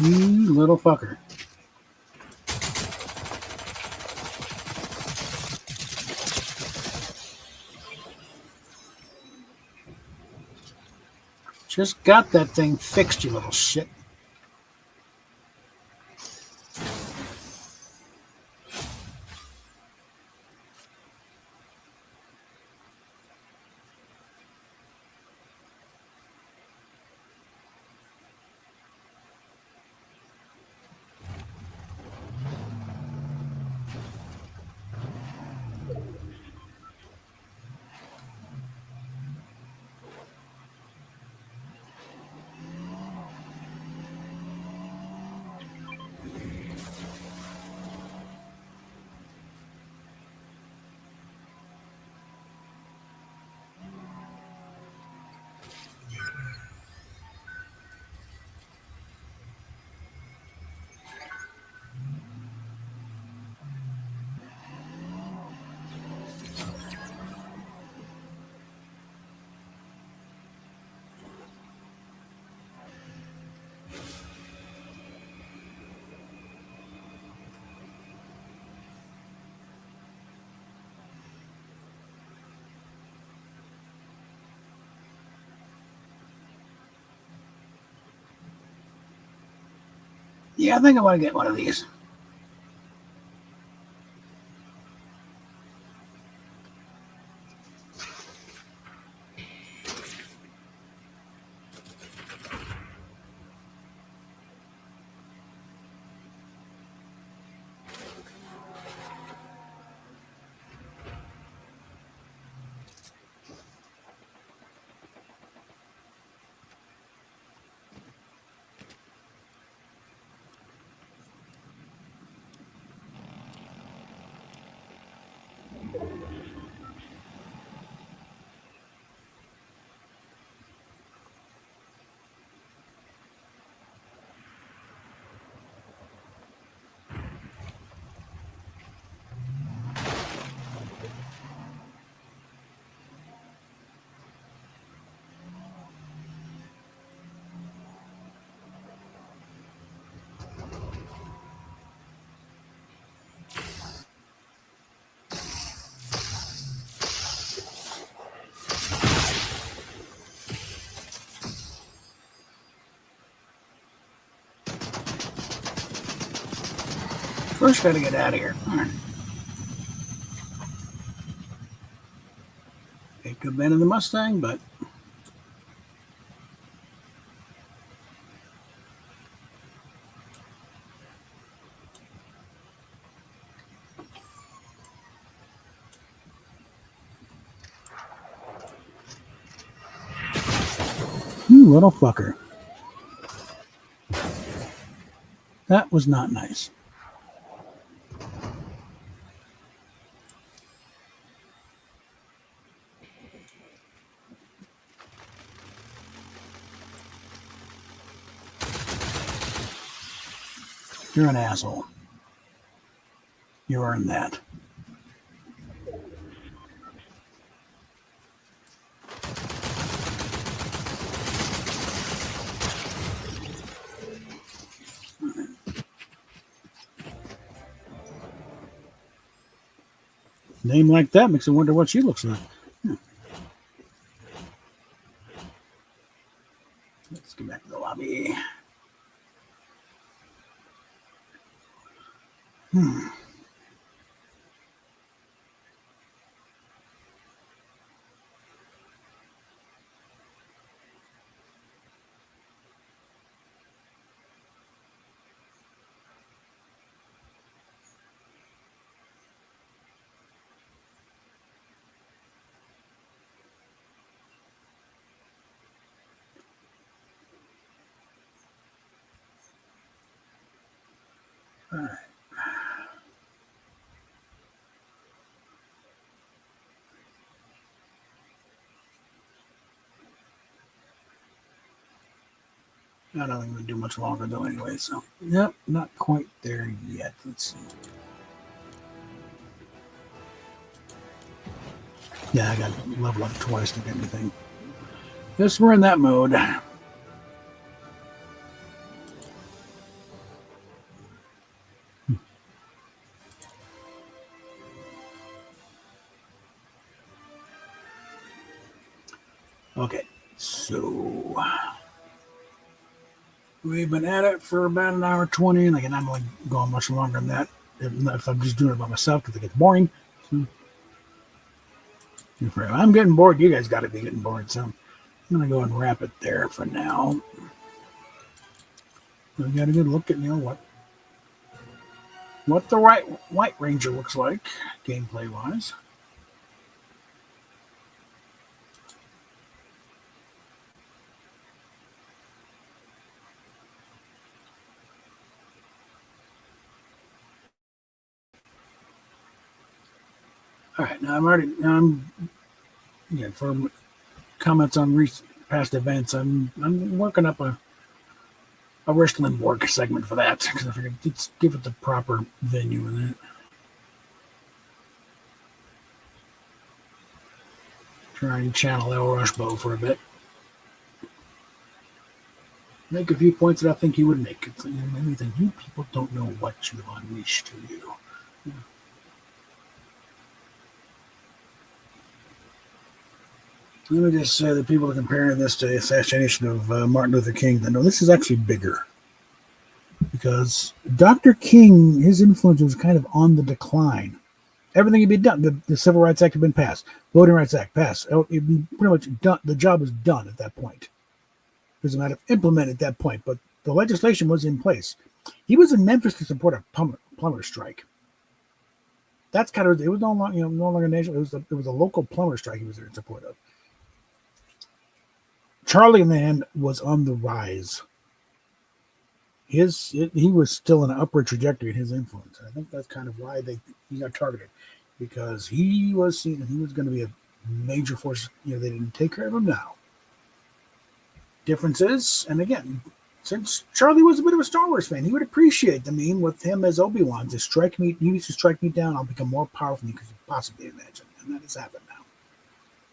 You little fucker. Just got that thing fixed, you little shit. Yeah, I think I want to get one of these. First, got to get out of here. It could have been in the Mustang, but you little fucker. That was not nice. You're an asshole. You earned that. Name like that makes me wonder what she looks like. Let's get back to the lobby. All right. I don't think I'm going to do much longer though anyway, so. Yep, not quite there yet. Let's see. Yeah, I got to level up twice to get anything. Yes, we're in that mode. Okay, so we've been at it for about an hour 20, and I'm not going much longer than that if I'm just doing it by myself because it gets boring. So, if I'm getting bored, you guys got to be getting bored, so I'm going to go and wrap it there for now. We got a good look at what the White Ranger looks like gameplay wise. All right, now for comments on past events, I'm working up a wrestling work segment for that because I figured let's give it the proper venue in it. Try and channel El Rushbo for a bit. Make a few points that I think he would make. It's maybe think you people don't know what you've unleashed to you. Let me just say that people are comparing this to the assassination of Martin Luther King. No, this is actually bigger. Because Dr. King, his influence was kind of on the decline. Everything had been done. The Civil Rights Act had been passed. Voting Rights Act passed. It'd be pretty much done. The job was done at that point. It was a matter of implementing at that point. But the legislation was in place. He was in Memphis to support a plumber strike. That's kind of, it was no longer national. It was a local plumber strike he was there in support of. Charlie, in the end, was on the rise. He was still in an upward trajectory in his influence. I think that's kind of why he got targeted, because he was seen that he was going to be a major force. They didn't take care of him now. Differences, and again, since Charlie was a bit of a Star Wars fan, he would appreciate the meme with him as Obi-Wan to strike me. You need to strike me down. I'll become more powerful than you could possibly imagine, and that has happened now.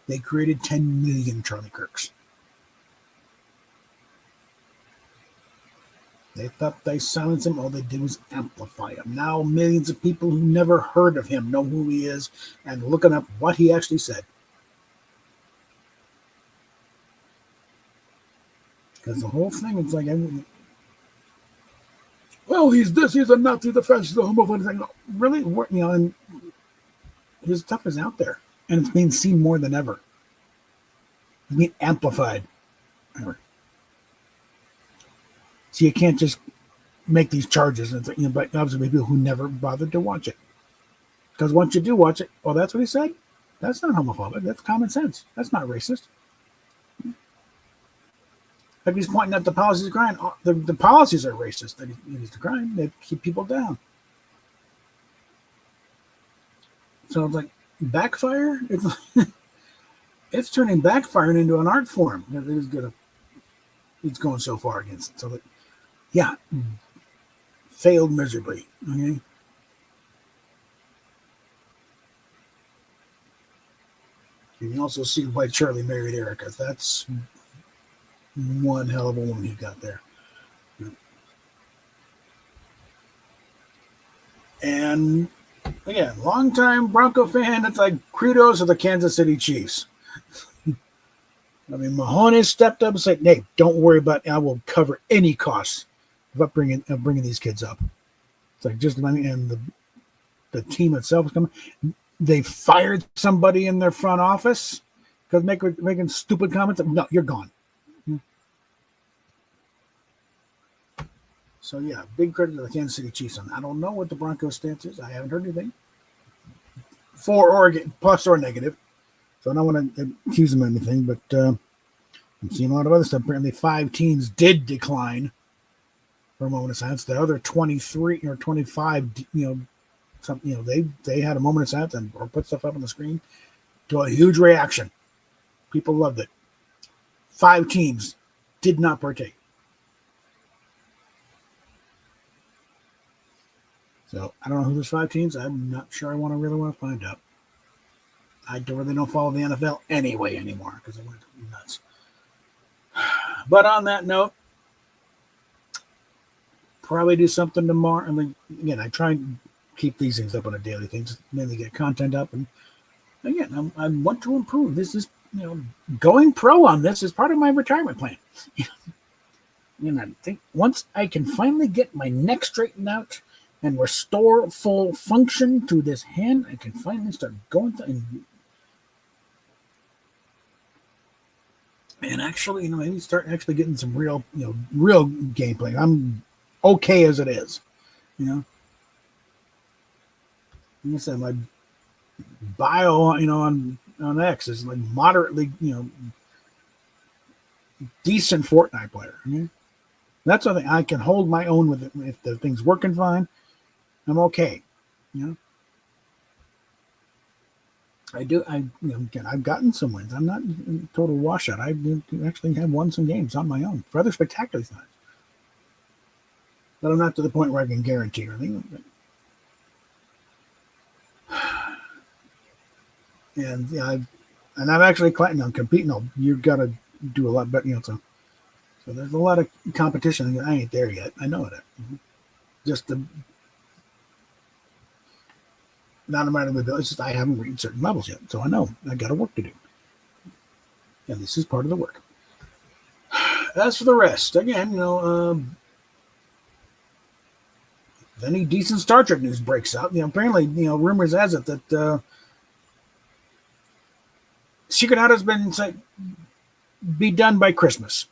They created 10 million Charlie Kirks. They thought they silenced him. All they did was amplify him. Now millions of people who never heard of him know who he is and looking up what he actually said. Because the whole thing is like, well, he's this, he's a Nazi, the fascist, the homophobe thing. Really, and his stuff is out there, and it's being seen more than ever. It's being amplified. So you can't just make these charges, and but obviously people who never bothered to watch it. Because once you do watch it, well, that's what he said. That's not homophobic. That's common sense. That's not racist. Like he's pointing out the policies of crime. The policies are racist. That he's the crime. They keep people down. So it's like backfire. It's turning backfiring into an art form. It's going so far against it. So that, yeah, failed miserably. Okay. You can also see why Charlie married Erica. That's one hell of a woman he got there. And again, longtime Bronco fan, it's like kudos to the Kansas City Chiefs. I mean, Mahoney stepped up and said, "Hey, don't worry about it. I will cover any costs of bringing these kids up." It's like just let me, and the team itself is coming. They fired somebody in their front office because making stupid comments. No, you're gone. So yeah, big credit to the Kansas City Chiefs on that. I don't know what the Broncos stance is. I haven't heard anything for or plus or negative. So I don't want to accuse them of anything, but I'm seeing a lot of other stuff. Apparently 5 teams did decline for a moment of silence. The other 23 or 25, they had a moment of silence or put stuff up on the screen to a huge reaction. People loved it. 5 teams did not partake. So I don't know who those 5 teams. I'm not sure I really want to find out. I don't follow the NFL anyway anymore because it went nuts. But on that note, probably do something tomorrow. I mean, again, I try and keep these things up on a daily thing, just mainly get content up. And again, I want to improve. This is, going pro on this is part of my retirement plan. And I think once I can finally get my neck straightened out and restore full function to this hand, I can finally start going and actually, maybe start actually getting some real gameplay. I'm okay as it is, Like I said, my bio, on X is like moderately, decent Fortnite player. That's something I can hold my own with it. If the thing's working fine, I'm okay. I've gotten some wins. I'm not a total washout. I actually have won some games on my own, rather spectacular times. But I'm not to the point where I can guarantee anything. And I've actually competing. You've got to do a lot better. So there's a lot of competition. I ain't there yet. I know it. Just not a matter of ability. It's just I haven't reached certain levels yet, so I know I got a work to do, and this is part of the work. As for the rest, again, if any decent Star Trek news breaks out, apparently, rumors has it that Secret Out has been be done by Christmas.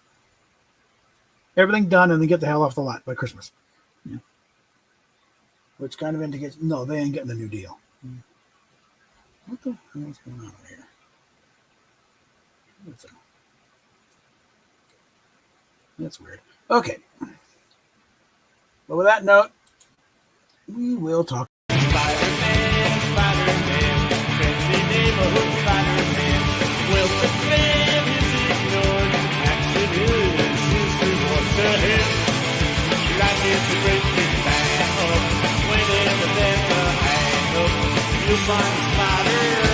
Everything done, and then get the hell off the lot by Christmas. Which kind of indicates, no, they ain't getting a new deal. What the hell is going on here? That's weird. Okay. But with that note, we will talk. Spider-Man, friendly neighborhood Spider-Man. Well, the man is ignored. Action is reward to him. Life is a great big bang up. Whenever there's a hang up, you'll find a spider